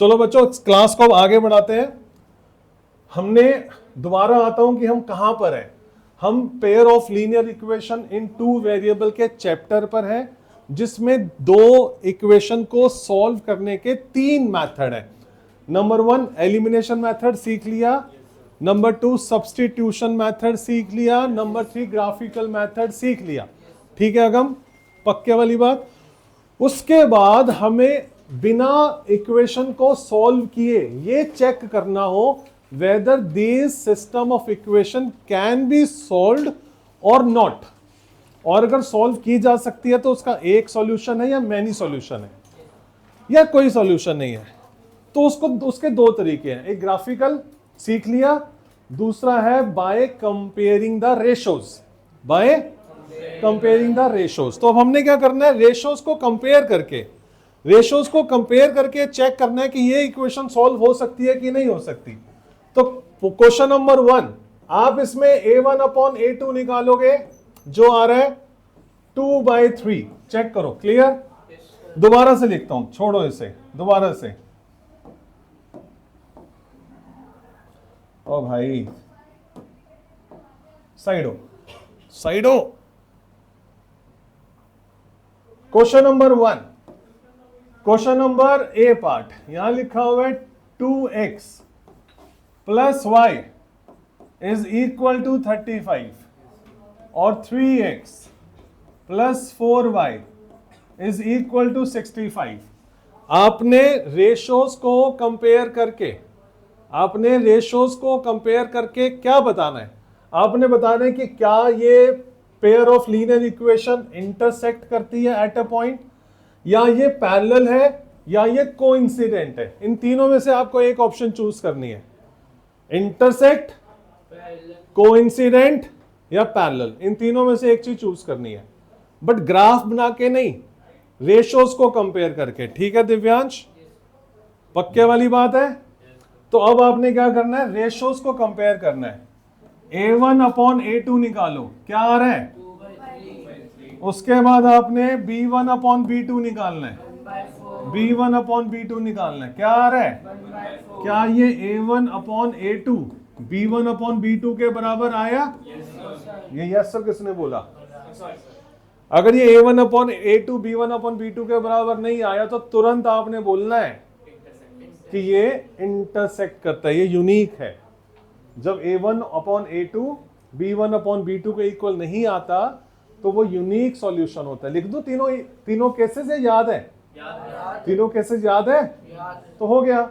चलो बच्चों क्लास को अब आगे बढ़ाते हैं। हमने दोबारा आता हूं कि हम कहां पर हैं। हम pair of linear equation in two variable के चैप्टर पर हैं, जिसमें दो इक्वेशन को सॉल्व करने के तीन मेथड हैं। नंबर 1 एलिमिनेशन मेथड सीख लिया, नंबर 2 सब्स्टिट्यूशन मेथड सीख लिया, नंबर 3 ग्राफिकल मेथड सीख लिया। ठीक है अगम, पक्के वाली बात। उसके बाद हमें बिना इक्वेशन को सॉल्व किए ये चेक करना हो whether this system of equation can be solved or not। और अगर सॉल्व की जा सकती है तो उसका एक सॉल्यूशन है या मैनी सॉल्यूशन है या कोई सॉल्यूशन नहीं है। तो उसके दो तरीके हैं, एक ग्राफिकल सीख लिया, दूसरा है by comparing the ratios. By comparing the ratios. तो अब हमने क्या करना है, रेशोज को कंपेयर करके चेक करना है कि ये इक्वेशन सॉल्व हो सकती है कि नहीं हो सकती। तो क्वेश्चन नंबर 1 आप इसमें a1 अपॉन a2 निकालोगे जो आ रहा है 2/3। चेक करो, क्लियर। दोबारा से लिखता हूं, छोड़ो इसे, दोबारा से। ओ भाई साइडो। Question number 1, question number A part यहां लिखा हुआ है 2x plus Y is equal to 35 और 3x plus 4y is equal to 65। आपने रेशोज को कंपेयर करके क्या बताना है, आपने बताना है कि क्या ये pair of linear equation intersect करती है एट अ पॉइंट, या ये पैरेलल है, या ये कोइंसिडेंट है। इन तीनों में से आपको एक ऑप्शन चूज करनी है, इंटरसेक्ट, कोइंसिडेंट या पैरेलल। इन तीनों में से एक चीज चूज करनी है, बट ग्राफ बना के नहीं, रेशोज को कंपेयर करके। ठीक है दिव्यांश, पक्के वाली बात है। तो अब आपने क्या करना है, रेशोज को कंपेयर करना है। a1 अपॉन a2 निकालो, क्या आ रहा है 2/3। उसके बाद आपने b1 अपॉन b2 निकालना है, b1 अपॉन b2 निकालना है, क्या आ रहा है 1/4। क्या ये a1 upon a2 b1 upon b2 के बराबर आया? ये यस सर किसने बोला? अगर ये a1 upon a2 b1 upon b2 के बराबर नहीं आया तो तुरंत आपने बोलना है कि ये इंटरसेक्ट करता है, ये यूनिक है। जब a1 upon a2 b1 upon b2 के इक्वल नहीं आता तो वो यूनिक सॉल्यूशन होता है। लिख दो तीनों केसेस है, याद है? तीनों केसेस याद है? तो हो गया।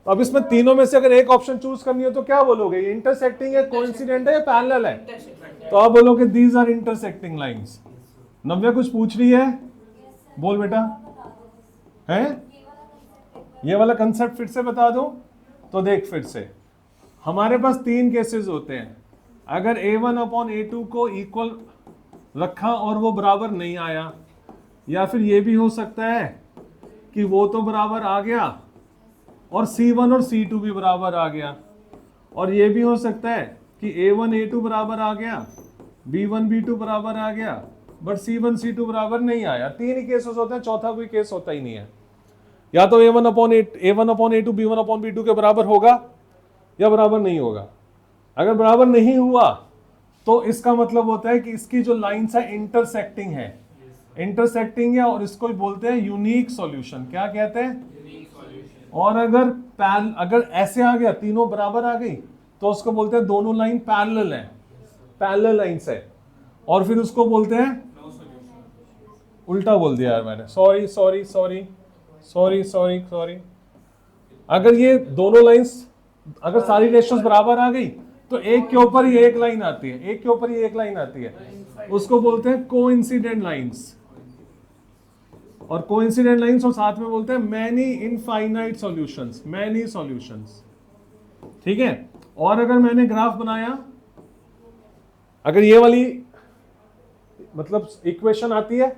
अब इसमें तीनों में से अगर एक ऑप्शन चूज करनी हो तो क्या बोलोगे, इंटरसेक्टिंग है, कोइंसिडेंट है या पैरेलल है? तो आप बोलोगे दीज आर इंटरसेक्टिंग लाइंस। नव्या कुछ पूछ रही है, बोल बेटा। है ये वाला कंसेप्ट फिर से बता दो। तो देख फिर से, हमारे पास तीन केसेस होते हैं। अगर a1 अपॉन a2 को इक्वल रखा और वो बराबर नहीं आया, या फिर ये भी हो सकता है कि वो तो बराबर आ गया और c1 और c2 भी बराबर आ गया, और ये भी हो सकता है कि a1 a2 बराबर आ गया, b1 b2 बराबर आ गया, बट c1 c2 बराबर नहीं आया। तीन ही केसेस होते हैं, चौथा कोई केस होता ही नहीं है। या तो a1 upon a2 b1 upon b2 के बराबर होगा या बराबर नहीं होगा। अगर बराबर नहीं हुआ तो इसका मतलब होता है कि इसकी जो लाइंस है इंटरसेक्टिंग है, इंटरसेक्टिंग है, और इसको बोलते हैं यूनिक सॉल्यूशन। क्या कहते हैं? और अगर ऐसे आ गया, तीनों बराबर आ गई, तो उसको बोलते हैं दोनों लाइन पैरेलल है, पैरेलल लाइंस है, और फिर उसको बोलते हैं, उल्टा बोल दिया यार मैंने, सॉरी। अगर ये दोनों लाइंस, अगर सारी रेशियोज बराबर आ गई तो एक के ऊपर ही एक लाइन आती है, उसको बोलते हैं कोइंसिडेंट लाइंस। और कोइंसिडेंट लाइंस और साथ में बोलते हैं many infinite solutions, many solutions. ठीक है। और अगर मैंने ग्राफ बनाया, अगर ये वाली मतलब इक्वेशन आती है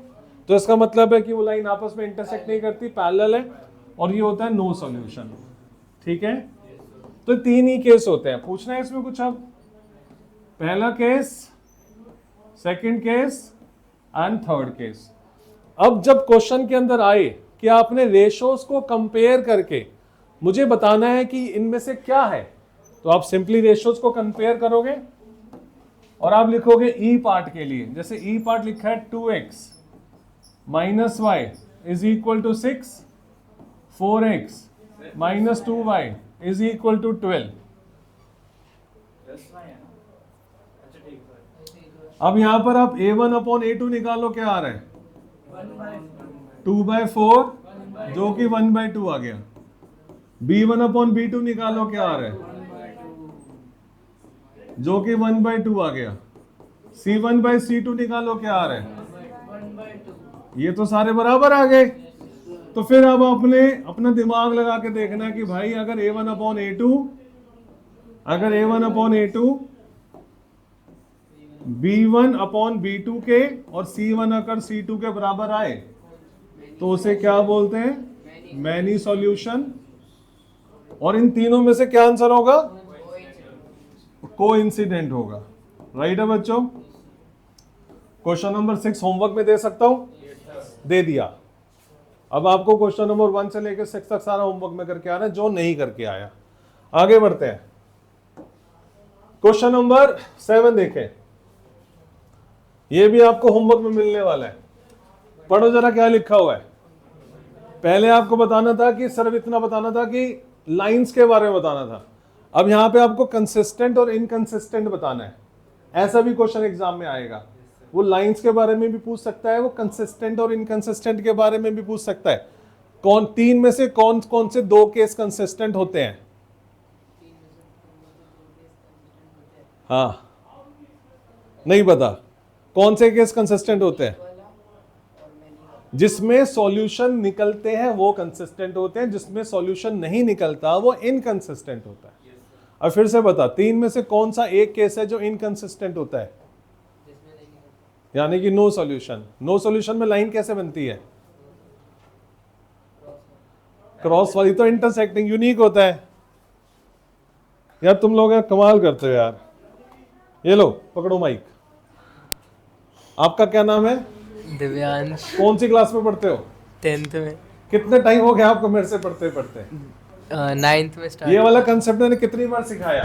तो इसका मतलब है कि वो लाइन आपस में इंटरसेक्ट नहीं करती, पैरेलल है, और ये होता है नो सॉल्यूशन। ठीक है। तो तीन ही केस होते हैं। पूछना है इसमें कुछ? अब पहला case, second case and third case. अब जब क्वेश्चन के अंदर आए कि आपने रेशोज को कंपेयर करके मुझे बताना है कि इनमें से क्या है, तो आप सिंपली रेशियोज को कंपेयर करोगे और आप लिखोगे ई पार्ट के लिए, जैसे ई पार्ट लिखा है 2x minus Y is equal to 6, 4x minus 2y is equal to 12। अब यहां पर आप a1 अपॉन a2 निकालो, क्या आ रहा है 2/4 जो कि 1/2 आ गया। b1 अपॉन b2 निकालो, क्या आ रहा है जो कि 1/2 आ गया। c1/c2 निकालो, क्या आ रहा है, ये तो सारे बराबर आ गए। तो फिर अब अपना दिमाग लगा के देखना कि भाई अगर a1 upon a2 b1 upon b2 के और c1 अगर c2 के बराबर आए तो उसे क्या बोलते हैं, मैनी सॉल्यूशन। और इन तीनों में से क्या आंसर होगा, कोइंसिडेंट होगा। राइट है बच्चों। क्वेश्चन नंबर 6 होमवर्क में दे सकता हूं, दे दिया। अब आपको क्वेश्चन नंबर 1 से लेकर 6 तक सारा होमवर्क में करके आना है, जो नहीं करके आया। आगे बढ़ते हैं, क्वेश्चन नंबर 7 देखें, ये भी आपको होमवर्क में मिलने वाला है। पढ़ो जरा क्या लिखा हुआ है। पहले आपको बताना था कि सिर्फ इतना बताना था कि लाइंस के बारे में बताना था, अब यहां पे आपको कंसिस्टेंट और इनकंसिस्टेंट बताना है। ऐसा भी क्वेश्चन एग्जाम में आएगा, वो लाइंस के बारे में भी पूछ सकता है, वो कंसिस्टेंट और इनकंसिस्टेंट के बारे में भी पूछ सकता है। तीन में से कौन कौन से दो केस कंसिस्टेंट होते हैं, हाँ नहीं पता, कौन से केस कंसिस्टेंट होते हैं, जिसमें सॉल्यूशन निकलते हैं वो कंसिस्टेंट होते हैं, जिसमें सॉल्यूशन नहीं निकलता वो इनकंसिस्टेंट होता है। अब फिर से बता, तीन में से कौन सा एक केस है जो इनकंसिस्टेंट होता है, यानी कि नो सॉल्यूशन। नो सॉल्यूशन में लाइन कैसे बनती है, क्रॉस वाली, तो इंटरसेक्टिंग यूनिक होता है। यार तुम लोग यार कमाल करते हो यार। ये लो पकड़ो माइक, आपका क्या नाम है, दिव्यांश। कौन सी क्लास में पढ़ते हो, 10th में। कितने टाइम हो गया आपको मेरे से पढ़ते पढ़ते, 9th में स्टार्ट। ये वाला कंसेप्ट मैंने कितनी बार सिखाया,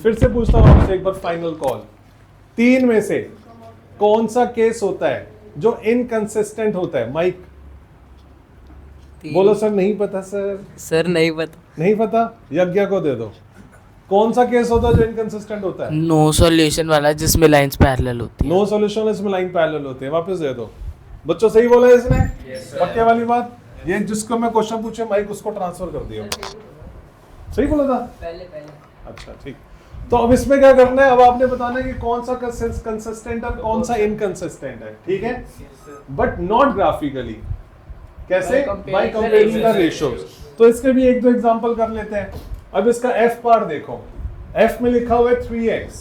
फिर से पूछता हूँ आपसे एक बार फाइनल कॉल। तीन में से कौन सा केस होता है जो इनकंसिस्टेंट होता है, माइक बोलो। सर नहीं पता, सर नहीं पता। नहीं पता, यज्ञ को दे दो। कौन सा केस होता है जो इनकंसिस्टेंट होता है, नो सॉल्यूशन वाला जिसमें लाइंस पैरेलल होती है। नो सॉल्यूशन इसमें लाइन पैरेलल होती है। वापस दे दो बच्चों, सही बोला है इसने, पक्के वाली बात। ये जिसको मैं क्वेश्चन पूछे माइक उसको ट्रांसफर कर दिया, सही बोला था पहले। अच्छा ठीक। तो अब इसमें क्या करना है, अब आपने बताना है कि कौन सा कंसिस्टेंट और कौन सा इनकंसिस्टेंट है, ठीक है, बट नॉट ग्राफिकली। कैसे, बाय कंपेयरिंग द रेशियोज। तो इसके भी एक दो एग्जांपल कर लेते हैं। अब इसका एफ पार्ट देखो, एफ में लिखा हुआ है 3x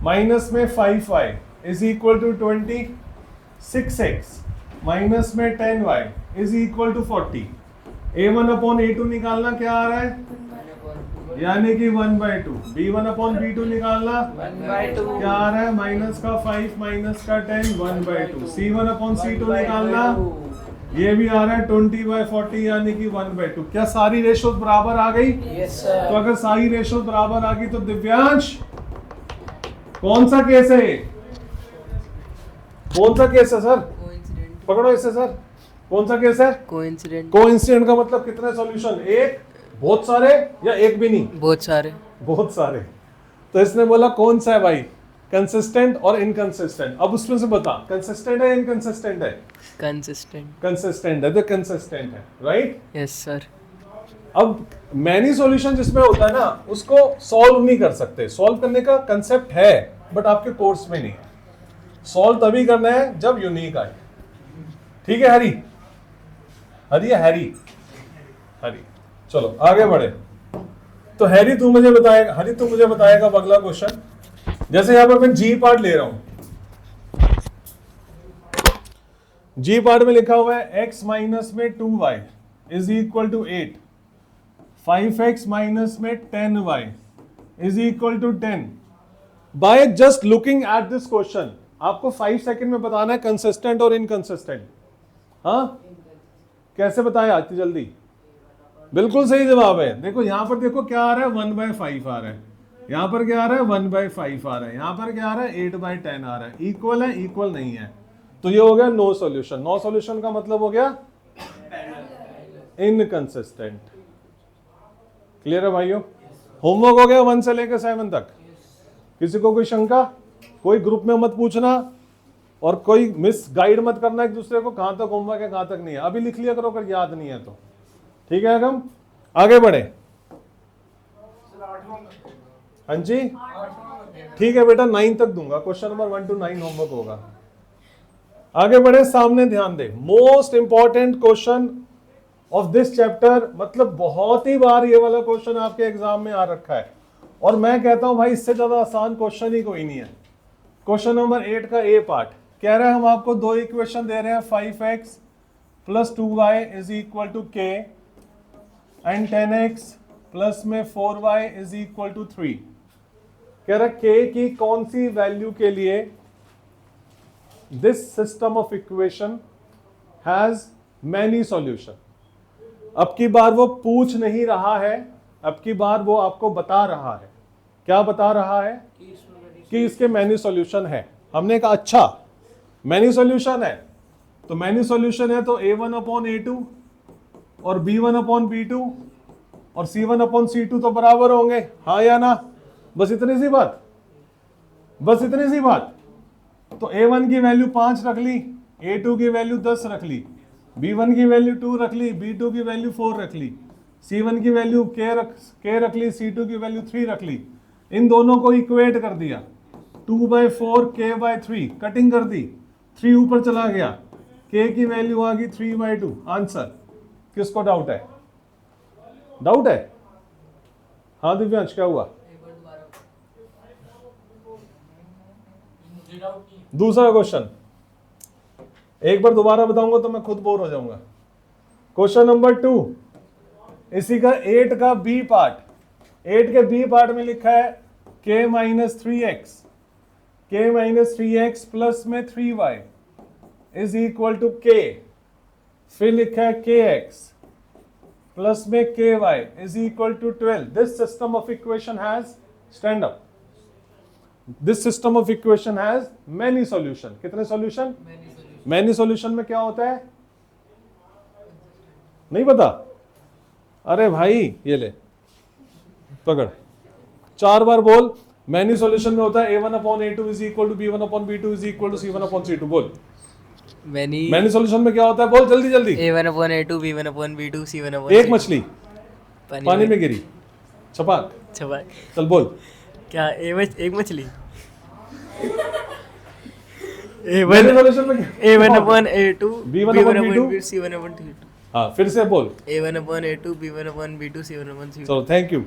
माइनस में 5y is equal to 20, 6x minus में 10y is equal to 40। a1 upon a2 निकालना, क्या आ रहा है, यानी कि 1/2। b1 अपॉन b2 निकालना 1/2 क्या आ रहा है, माइनस का 5 माइनस का 10 1/2। c1 अपॉन c2 निकालना, ये भी आ रहा है 20/40 यानी कि 1/2। क्या सारी रेशो बराबर आ गई? Yes sir. तो अगर सारी रेशो बराबर आ गई तो दिव्यांश कौन सा केस है, कौन सा केस है सर, पकड़ो इसे सर, कौन सा केस है, कोइंसिडेंट। कोइंसिडेंट का मतलब कितने सॉल्यूशन, एक, बहुत सारे या एक भी नहीं, बहुत सारे। बहुत सारे। तो इसने बोला कौन सा है भाई, कंसिस्टेंट और इनकंसिस्टेंट। अब उसमें से बता कंसिस्टेंट है इनकंसिस्टेंट है, कंसिस्टेंट। कंसिस्टेंट है, तो कंसिस्टेंट है, राइट। Yes sir. अब मैनी सॉल्यूशन जिसमें होता है ना उसको सॉल्व नहीं कर सकते, सॉल्व करने का कंसेप्ट है बट आपके कोर्स में नहीं है। सॉल्व तभी करना है जब यूनिक आए, ठीक है हरी, हरी है हैरी, हरी। चलो आगे बढ़े। तो हैरी तू मुझे बताएगा, हरी तू मुझे बताएगा अगला क्वेश्चन। जैसे यहां पर मैं जी पार्ट ले रहा हूं, जी पार्ट में लिखा हुआ है x माइनस में 2y is equal to 8, 5x minus में 10y is equal to 10। By just looking at this question आपको 5 सेकंड में बताना है कंसिस्टेंट और इनकंसिस्टेंट। हाँ कैसे बताया इतनी जल्दी, बिल्कुल सही जवाब है। देखो यहाँ पर देखो क्या आ रहा है 1/5 आ रहा है, यहाँ पर क्या आ रहा है 1/5 आ रहा है, यहाँ पर क्या आ रहा है 8/10 आ रहा है। इक्वल है, इक्वल नहीं है, तो ये हो गया नो सॉल्यूशन। नो सॉल्यूशन का मतलब हो गया इनकंसिस्टेंट। क्लियर है भाइयों? होमवर्क हो गया 1 से लेकर 7 तक। किसी को कोई शंका? कोई ग्रुप में मत पूछना और कोई मिस गाइड मत करना एक दूसरे को, कहां तक होमवर्क है कहां तक नहीं है। अभी लिख लिया करो अगर याद नहीं है तो। ठीक है, हम आगे बढ़े। हाँ जी ठीक है बेटा, 9 तक दूंगा, क्वेश्चन नंबर 1 to 9 होमवर्क होगा। आगे बढ़े, सामने ध्यान दे। Most important question of this chapter, मतलब बहुत ही बार ये वाला क्वेश्चन आपके एग्जाम में आ रखा है और मैं कहता हूं भाई इससे ज्यादा आसान क्वेश्चन ही कोई नहीं है। क्वेश्चन नंबर 8 का ए पार्ट कह रहा है हम आपको दो इक्वेशन दे रहे हैं, 5x + 2y = k and 10x plus में 4y = 3। कह रहा है k की कौन सी वैल्यू के लिए this system of equation has many solution. अब की बार वो पूछ नहीं रहा है, अब की बार वो आपको बता रहा है। क्या बता रहा है? कि इसके मैनी सॉल्यूशन है। हमने कहा अच्छा मैनी सॉल्यूशन है, तो मैनी सॉल्यूशन है तो a1/a2 और b1/b2 और c1/c2 तो बराबर होंगे, हाँ या ना? बस इतनी सी बात, बस इतनी सी बात। तो a1 की वैल्यू 5 रख ली, a2 की वैल्यू 10 रख ली, b1 की वैल्यू 2 रख ली, b2 की वैल्यू 4 रख ली, c1 की वैल्यू k रख ली, c2 की वैल्यू 3 रख ली। इन दोनों को इक्वेट कर दिया, 2/4 k/3 कटिंग कर दी, 3 ऊपर चला गया, k की वैल्यू आ गई 3/2। आंसर। किसको डाउट है? डाउट है? हाँ दिव्यांश क्या हुआ? दूसरा क्वेश्चन एक बार दोबारा बताऊंगा तो मैं खुद बोर हो जाऊंगा। क्वेश्चन नंबर 2 इसी का 8 का बी पार्ट। 8 के बी पार्ट में लिखा है k-3x प्लस में 3y = k। फिर लिखा है kx प्लस में ky = 12। This system of equation has stand up. This system of equation has many solution. कितने सॉल्यूशन? मैनी सॉल्यूशन में क्या होता है? नहीं पता? अरे भाई ये ले पकड़, 4 बार बोल। मैनी सॉल्यूशन में होता है a1/a2 = b1/b2 = c1/c2। बोल। मैनी सॉल्यूशन में क्या होता है? बोल जल्दी जल्दी। a1/a2 b1/b2 c1/c2। एक मछली पानी में गिरी, छपाक छपाक। चल बोल। क्या एक मछली? मैनी सॉल्यूशन में a1/a2 b1/b2 c1/c2। हाँ फिर से बोल। a1/a2 b1/b2 c1/c2। चलो थैंक यू।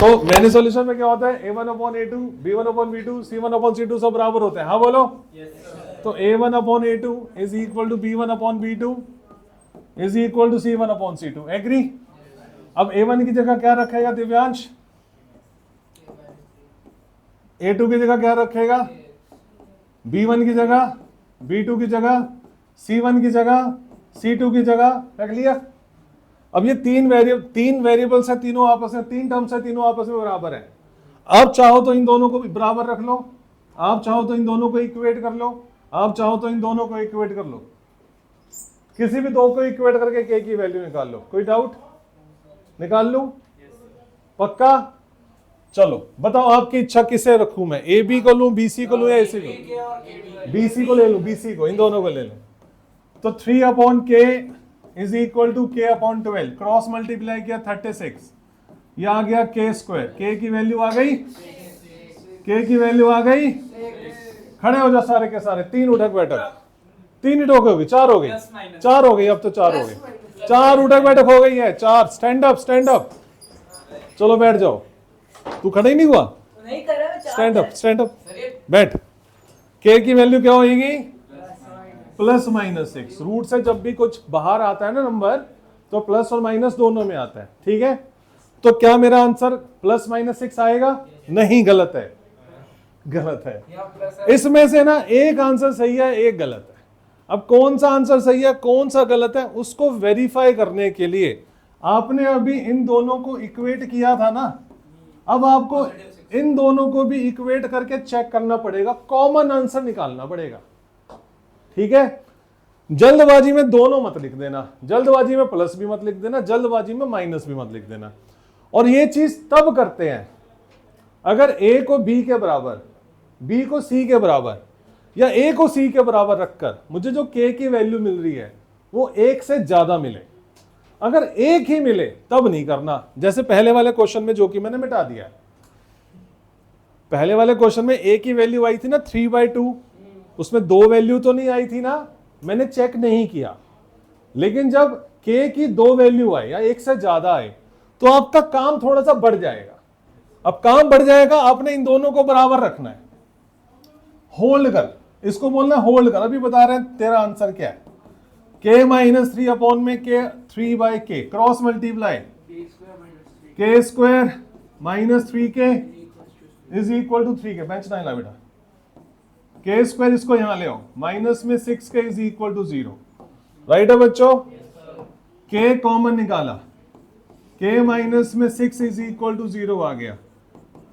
तो मैनी सॉल्यूशन में क्या होता है? a1/a2 b1/b2 c1/c2 सब बराबर होते हैं। हाँ बोलो। तो a1/a2 = b1/b2 = c1/c2। एग्री? अब a1 की जगह क्या रखेगा दिव्यांश? a2 की जगह क्या रखेगा? b1 की जगह, b2 की जगह, c1 की जगह, c2 की जगह रख लिया। अब ये तीन वेरिएबल्स है, तीनों आपस में, 3 टर्म्स है, तीनों आपस में बराबर है। आप चाहो तो इन दोनों को बराबर रख लो, आप चाहो तो इन दोनों को इक्वेट कर लो, आप चाहो तो इन दोनों को इक्वेट कर लो। किसी भी दो को इक्वेट करके k की वैल्यू निकाल लो। कोई डाउट? निकाल लूं? पक्का? चलो बताओ आपकी इच्छा किसे रखूं मैं? ए बी को लूं, बी सी को लूं या AC को? बी सी को ले लूं, BC को, इन दोनों को ले लो। तो 3/k = k/12। क्रॉस मल्टीप्लाई किया 36, ये आ गया k²। k की वैल्यू आ गई, k की वैल्यू आ गई। खड़े हो जा सारे के सारे, 3 उठक बैठक, 3 ही टोक होगी, 4 हो गई, 4 हो गई, अब तो 4 हो गई, 4 उठक बैठक हो गई है, 4। Stand up, stand up. चलो बैठ जाओ। तू खड़ा ही नहीं हुआ? स्टैंड अप, स्टैंड अप, बैठ। k की वैल्यू क्या होगी? +-6। रूट से जब भी कुछ बाहर आता है ना नंबर, तो प्लस और माइनस दोनों में आता है। ठीक है, तो क्या मेरा आंसर +-6 आएगा? नहीं, गलत है, गलत है। इसमें से ना एक आंसर सही है, एक गलत है। अब कौन सा आंसर सही है कौन सा गलत है उसको वेरीफाई करने के लिए आपने अभी इन दोनों को इक्वेट किया था ना, अब आपको इन दोनों को भी इक्वेट करके चेक करना पड़ेगा, कॉमन आंसर निकालना पड़ेगा। ठीक है, जल्दबाजी में दोनों मत लिख देना, जल्दबाजी में प्लस भी मत लिख देना, जल्दबाजी में माइनस भी मत लिख देना। और ये चीज तब करते हैं अगर ए को बी के बराबर, बी को सी के बराबर या ए को सी के बराबर रखकर मुझे जो के की वैल्यू मिल रही है वो एक से ज्यादा मिले। अगर एक ही मिले तब नहीं करना, जैसे पहले वाले क्वेश्चन में जो कि मैंने मिटा दिया है। पहले वाले क्वेश्चन में ए की वैल्यू आई थी ना 3/2, उसमें 2 वैल्यू तो नहीं आई थी ना, मैंने चेक नहीं किया। लेकिन जब के की 2 वैल्यू आए या एक से ज्यादा आए तो आपका काम थोड़ा सा बढ़ जाएगा। अब काम बढ़ जाएगा, आपने इन दोनों को बराबर रखना है, होल्ड कर, इसको बोलना है होल्ड कर। अभी बता रहे हैं तेरा आंसर क्या है, k माइनस 3 अपॉन में k 3/k cross multiply k square minus 3k is equal to 3k। Bench ना हिला बेटा, k स्क्वायर इसको यहां ले आओ, माइनस में 6k is equal to 0। Right है बच्चों, k कॉमन निकाला, k माइनस में 6 इज इक्वल टू 0 आ गया,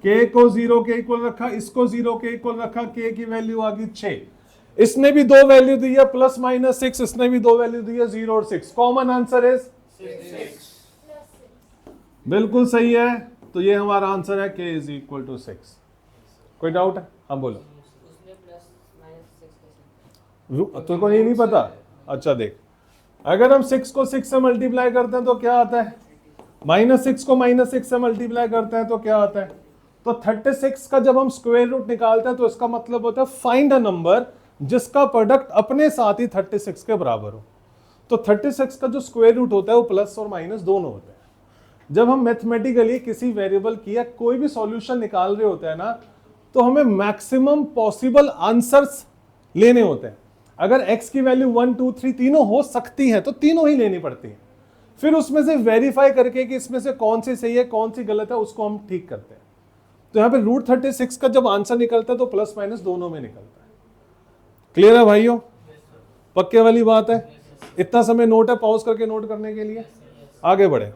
k को 0 के इक्वल रखा, इसको 0 के इक्वल रखा, k की वैल्यू आ गई 6। इसने भी 2 वैल्यू दी है प्लस माइनस 6, इसने भी 2 वैल्यू दी है 0 और 6। Common answer is 6। बिल्कुल सही है, तो ये हमारा आंसर है k इज इक्वल टू 6। कोई डाउट है? हाँ बोलो। तुमको ये नहीं पता? अच्छा देख, अगर हम 6 को 6 से मल्टीप्लाई करते हैं तो क्या आता है, -6 को -6 से मल्टीप्लाई करते हैं तो क्या आता है, तो 36 का जब हम स्क्वायर रूट निकालते हैं तो इसका मतलब होता है फाइंड अ नंबर जिसका प्रोडक्ट अपने साथ ही 36 के बराबर हो। तो 36 का जो स्क्वायर रूट होता है वो प्लस और माइनस दोनों होते हैं। जब हम मैथमेटिकली किसी वेरिएबल की या कोई भी सॉल्यूशन निकाल रहे होते हैं ना, तो हमें मैक्सिमम पॉसिबल आंसर्स लेने होते हैं। अगर x की वैल्यू 1 2 3 तीनों हो सकती है तो तीनों ही लेनी पड़ती है, फिर उसमें से वेरीफाई करके कि इसमें से कौन सी सही है कौन सी गलत है उसको हम ठीक करते हैं। तो यहाँ पे रूट 36 का जब आंसर निकलता है तो प्लस माइनस दोनों में निकलता है। क्लियर है भाइयों? पक्के वाली बात है? इतना समय नोट है पॉज करके नोट करने के लिए, आगे बढ़े।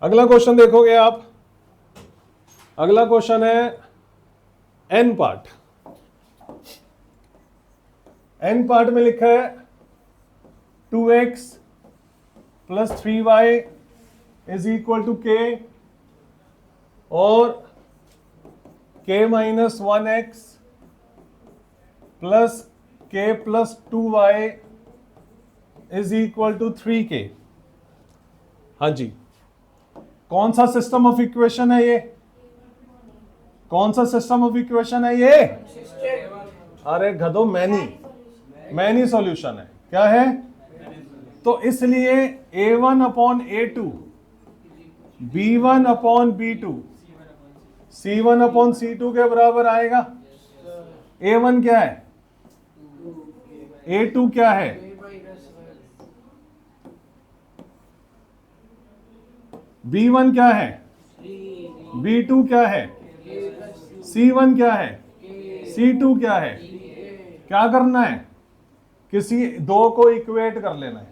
अगला क्वेश्चन देखोगे आप, अगला क्वेश्चन है एन पार्ट। एन पार्ट में लिखा है 2x plus 3y is equal to k और k minus 1x plus k plus 2y is equal to 3k। हाँ जी, कौन सा सिस्टम ऑफ इक्वेशन है ये, कौन सा सिस्टम ऑफ इक्वेशन है ये? अरे गधो, मैनी सॉल्यूशन है। क्या है? तो इसलिए a1 upon a2 b1 upon b2 c1 upon c2 के बराबर आएगा। a1 क्या है, a2 क्या है, b1 क्या है, b2 क्या है, c1 क्या है, c2 क्या है। क्या करना है, किसी दो को इक्वेट कर लेना है।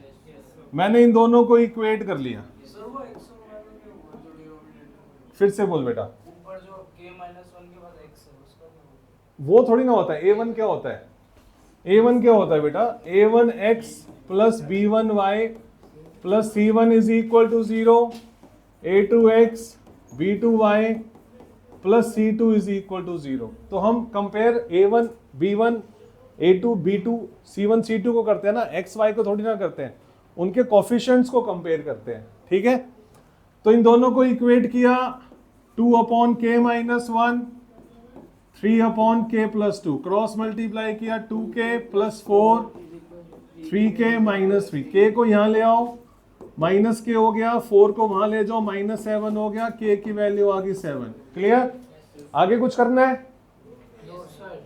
मैंने इन दोनों को इक्वेट कर लिया। फिर से बोल बेटा। वो थोड़ी ना होता है। a1 क्या होता है, a1 क्या होता है बेटा, a1x plus b1y plus c1 is equal to 0, a2x b2y plus c2 is equal to 0। तो हम compare a1 b1 a2 b2 c1 c2 को करते हैं ना, x y को थोड़ी ना करते हैं, उनके कोफिशिएंट्स को कंपेयर करते हैं। ठीक है, तो इन दोनों को इक्वेट किया, 2 upon k minus 1 3 upon k plus 2, cross multiply किया 2k plus 4 3k minus 3, k को यहाँ ले आओ माइनस k हो गया, 4 को वहां ले जाओ माइनस 7 हो गया, k की वैल्यू आ गई 7। क्लियर? आगे कुछ करना है?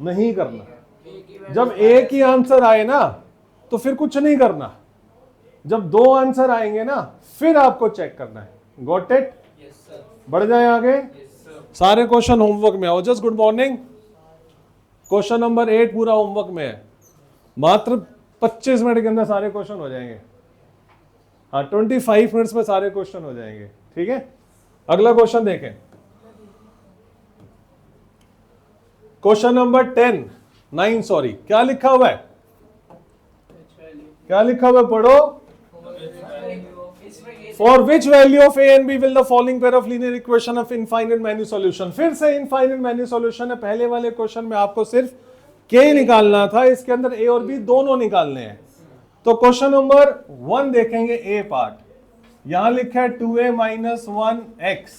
नहीं करना। जब एक ही आंसर आए ना तो फिर कुछ नहीं करना, जब दो आंसर आएंगे ना फिर आपको चेक करना है। Got it? बढ़ जाए आगे। सारे क्वेश्चन होमवर्क में आओ। Just good morning. Question number 8 पूरा होमवर्क में है। मात्र 25 मिनट के अंदर सारे क्वेश्चन हो जाएंगे। हाँ 25 मिनट्स में सारे क्वेश्चन हो जाएंगे। ठीक है, अगला क्वेश्चन देखें, क्वेश्चन नंबर 9 सॉरी, क्या लिखा हुआ है, क्या लिखा हुआ है, पढ़ो। For which value of a and b will the following pair of linear equation of infinite many solution। फिर से infinite many solution है। पहले वाले क्वेश्चन में आपको सिर्फ k निकालना था, इसके अंदर a और b दोनों निकालने हैं। तो क्वेश्चन नंबर 1 देखेंगे, a पार्ट, यहां लिखा है 2a माइनस 1x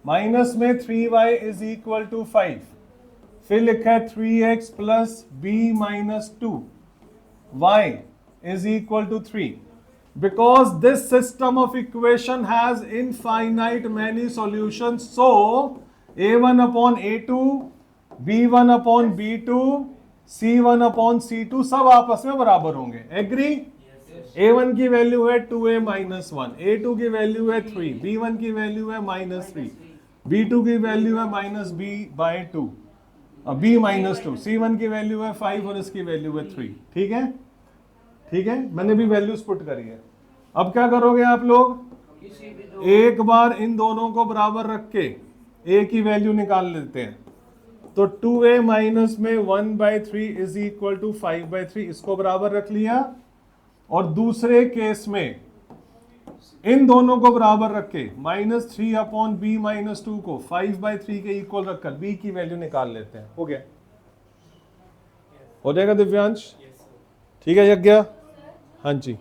माइनस में 3y इज इक्वल टू 5, फिर लिखा है 3x plus b minus 2y is equal to 3। Because this system of equation has infinite many solutions, so a1 upon a2, b1 upon b2, c1 upon c2 सब आपस में बराबर होंगे। Agree? a1 की value है 2a माइनस 1, a2 की value है 3, b1 की वैल्यू है माइनस 3, b2 की वैल्यू है minus b by 2, b minus 2, c1 की वैल्यू है 5 और इसकी वैल्यू है 3। ठीक है, ठीक है, मैंने भी वैल्यूज पुट करी है। अब क्या करोगे आप लोग, एक बार इन दोनों को बराबर रख के a की वैल्यू निकाल लेते हैं। तो 2a माइनस में 1/3 इज इक्वल टू 5/3, इसको बराबर रख लिया। और दूसरे केस में इन दोनों को बराबर रख के -3 अपॉन b माइनस 2 को 5/3 के इक्वल रखकर b की वैल्यू निकाल लेते हैं। हो गया, हो जाएगा दिव्यांश? ठीक है यज्ञ? हाँ जी,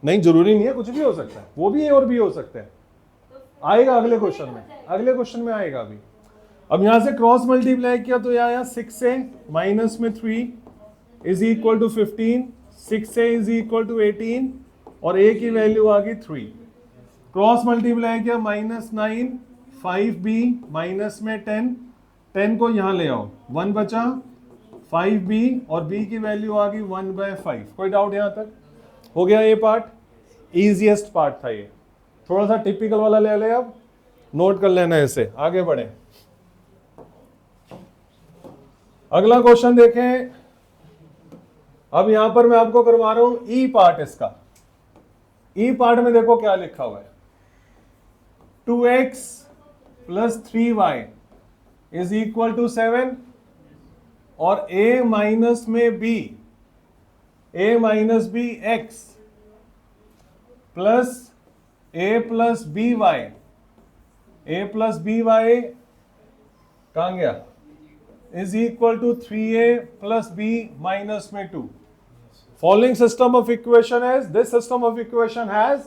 नहीं जरूरी नहीं है, कुछ भी हो सकता है, वो भी ए और बी हो सकते हैं। आएगा अगले क्वेश्चन में, अगले क्वेश्चन में आएगा अभी। अब यहां से क्रॉस मल्टीप्लाई किया तो यह आया 6a माइनस में 3 is equal to 15, 6a is equal to 18 और a की वैल्यू आ गई 3। क्रॉस मल्टीप्लाई किया -9, 5b माइनस में 10, 10 को यहां ले आओ, 1 बचा, 5b और b की वैल्यू आ गई 1/5। कोई डाउट यहां तक? हो गया ये पार्ट, इजीएस्ट पार्ट था ये, थोड़ा सा टिपिकल वाला ले ले, अब नोट कर लेना इसे। आगे बढ़े, अगला क्वेश्चन देखें। अब यहां पर मैं आपको करवा रहा हूं ई पार्ट इसका। ई पार्ट में देखो क्या लिखा हुआ है, 2x plus 3y is equal to 7 और a माइनस में b, a minus b x plus a plus b y, a plus b y कहां गया, is equal to 3a plus b minus में 2। Following system of equation has, this system of equation has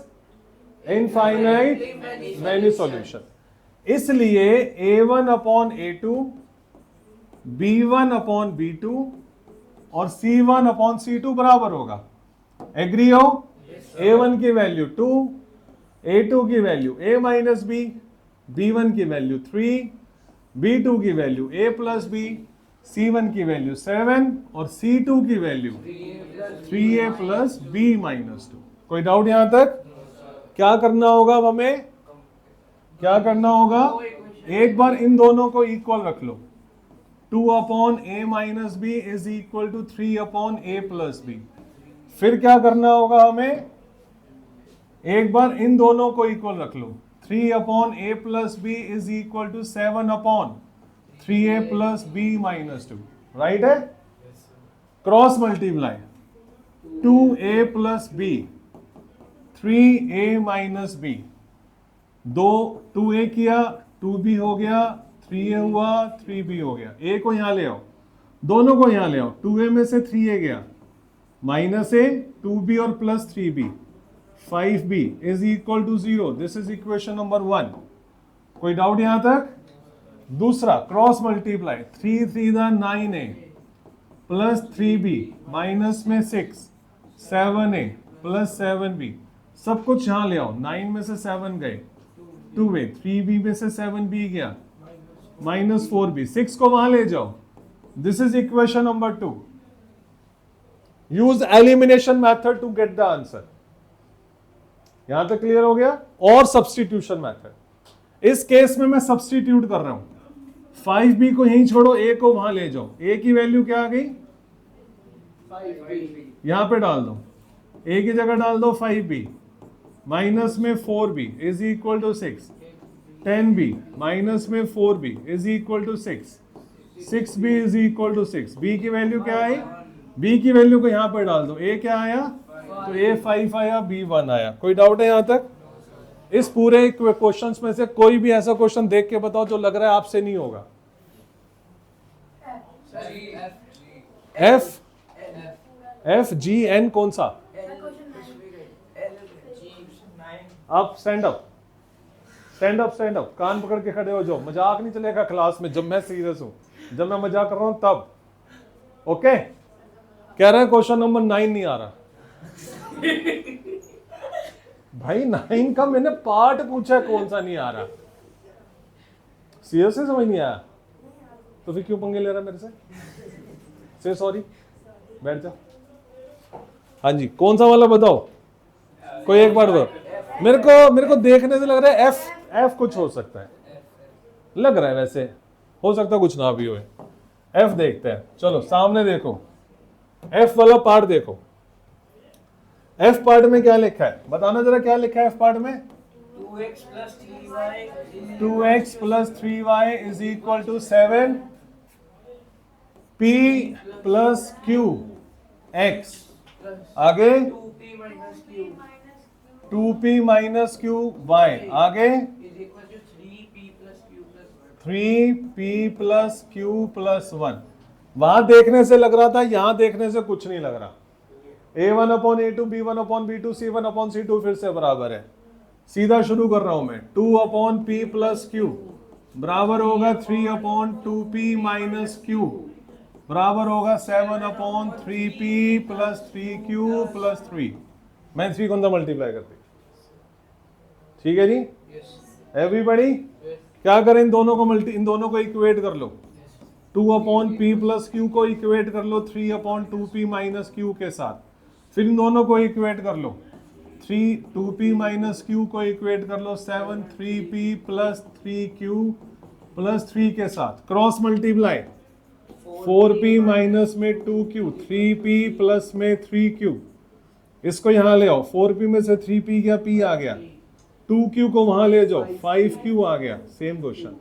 infinite many solution, इसलिए a1 upon a2, b1 upon b2 और c1 upon c2 बराबर होगा। Agree हो? a1 की value 2, a2 की value a minus b, b1 की value 3, b2 की value a plus b, c1 की वैल्यू 7 और c2 की value 3a plus b minus 2। कोई डाउट यहां तक? क्या करना होगा हमें, क्या करना होगा, एक बार इन दोनों को इक्वल रख लो, 2 upon a minus b is equal to 3 upon a plus b. फिर क्या करना होगा हमें, एक बार इन दोनों को इक्वल रख लो, 3 upon a plus B is equal to 7 upon 3a plus b minus 2। Right है? Cross multiply 2a plus b, 3a minus b, 2a किया, 2b हो गया, 3a हुआ, 3b हो गया। a को यहां ले आओ, दोनों को यहां ले आओ, 2a में से 3a गया, माइनस a, 2b और plus 3b, 5b is equal to 0। This is equation number 1। कोई डाउट यहां तक? दूसरा cross multiply, 3 3 9a plus 3b minus में 6, 7a प्लस 7b, सब कुछ यहां ले आओ, 9 में से 7 गए, 2a, 3b में से 7b गया, माइनस 4b, 6 को वहां ले जाओ। This is equation number 2। Use elimination method to get the answer. यहां तक क्लियर हो गया? और सब्स्टिट्यूशन मेथड, इस केस में मैं सब्स्टिट्यूट कर रहा हूं, 5b को यहीं छोड़ो, a को वहां ले जाओ, a की वैल्यू क्या आ गई, यहां पे डाल दो, a की जगह डाल दो 5b, माइनस में 4b is equal to 6, 10b minus में 4b is equal to 6, 6b is equal to 6, b की वैल्यू क्या आई, b की वैल्यू को यहां पर डाल दो, a क्या आया, तो a 5 आया, b 1 आया। कोई डाउट है यहां तक? इस पूरे क्वेश्चंस में से कोई भी ऐसा क्वेश्चन देख के बताओ जो लग रहा है आपसे नहीं होगा। एफ, एफ जी एन कौन सा? आप stand up, stand up, stand up, कान पकड़ के खड़े हो जाओ, मजाक नहीं चलेगा क्लास में, जब मैं सीरियस हूं, जब मैं मजाक कर रहा हूं तब। ओके, कह रहे हैं क्वेश्चन नंबर 9 नहीं आ रहा। भाई 9 का मैंने पार्ट पूछा, कौन सा नहीं आ रहा? सीरियसली समझ नहीं आया तो फिर क्यों पंगे ले रहा मेरे से? से सॉरी, बैठ जा। हाँ जी, कौन सा वाला बताओ, कोई एक बार बताओ। मेरे को देखने से लग रहा है एफ कुछ हो सकता है, लग रहा है, वैसे हो सकता है कुछ ना भी हो। एफ देखते हैं, चलो सामने देखो, एफ वाला पार्ट देखो। एफ पार्ट में क्या लिखा है, बताना जरा क्या लिखा है एफ पार्ट में? 2x plus 3y is equal to 7 p plus q x, आगे 2p माइनस q y, आगे 3p प्लस q प्लस 1। वहां देखने से लग रहा था, यहां देखने से कुछ नहीं लग रहा। a1 upon a2 b1 upon b2 c1 upon c2 फिर से बराबर है। सीधा शुरू कर रहा हूं मैं, 2 अपॉन p प्लस q बराबर होगा 3 अपॉन 2p माइनस q बराबर होगा 7 upon 3p plus 3q plus 3। मैं 3 को अंदर मल्टीप्लाई करती, ठीक है जी? एवरीबॉडी क्या करें, इन दोनों को इक्वेट कर लो। 2 अपॉन p प्लस q को इक्वेट कर लो 3 अपॉन 2p माइनस q के साथ, फिर इन दोनों को इक्वेट कर लो, 2p माइनस q को इक्वेट कर लो 7 3p प्लस 3q प्लस 3 के साथ, क्रॉस मल्टीप्लाई 4p माइनस में 2q, 3p प्लस में 3q, इसको यहां ले आओ, 4p में से 3p गया, p आ गया, 2q को वहां ले जाओ, 5q आ गया। Same question,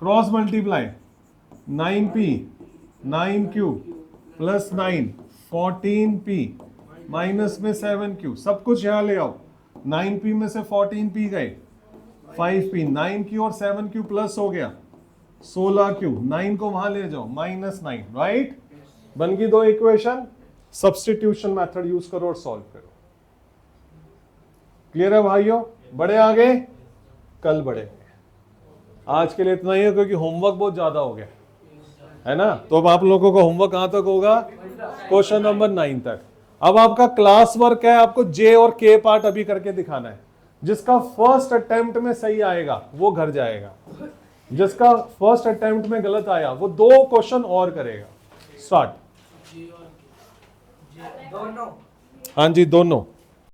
cross multiply 9p 9q plus 9 14p minus में 7q, सब कुछ यहां ले आओ, 9p में से 14p गए, 5p, 9q और 7q प्लस हो गया 16q, 9 को वहां ले जाओ माइनस 9, राइट? बन गई दो इक्वेशन। सब्स्टिट्यूशन मेथड यूज करो और सॉल्व करो। क्लियर है भाइयों? बड़े आगे, कल बढ़ेंगे। आज के लिए इतना ही है क्योंकि होमवर्क बहुत ज्यादा हो गया है ना। तो अब आप लोगों का होमवर्क कहां तक होगा? क्वेश्चन नंबर 9 तक। अब आपका क्लास वर्क है, आपको जे और के पार्ट अभी करके दिखाना है। जिसका फर्स्ट अटेम्प्ट में सही आएगा वो घर जाएगा, जिसका फर्स्ट अटेम्प्ट में गलत आया वो 2 क्वेश्चन और करेगा। स्टार्ट। हाँ जी, दोनों।